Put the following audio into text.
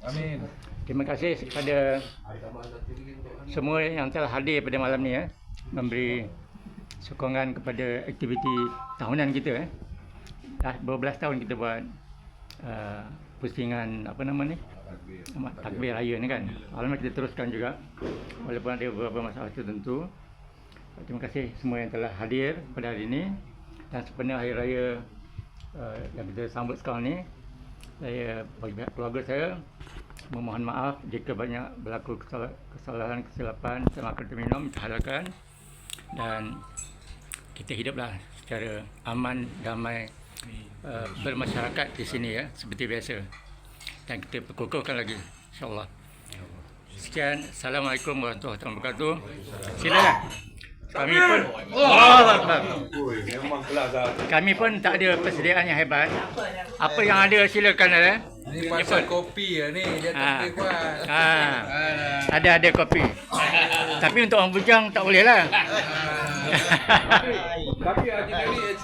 Amin. Terima kasih kepada semua yang telah hadir pada malam ni, memberi sokongan kepada aktiviti tahunan kita. Dah beberapa tahun kita buat pusingan takbir raya ni kan. Malam ni kita teruskan juga walaupun ada beberapa masalah tertentu. Terima kasih semua yang telah hadir pada hari ini, dan sempena hari raya yang kita sambut sekarang ni, saya bagi pihak keluarga saya memohon maaf jika banyak berlaku kesalahan, kesilapan, semakan terminum, terhalalkan, dan kita hiduplah secara aman, damai, bermasyarakat di sini seperti biasa, dan kita perkukuhkan lagi insya-Allah. Sekian, Assalamualaikum warahmatullahi wabarakatuh. Silakan. Kami pun tak ada persediaan yang hebat. Apa yang ada silakan. Ini pasal kopi ni, dia tak boleh buat. Ada kopi. Tapi untuk orang bujang tak boleh lah. Tapi hari ni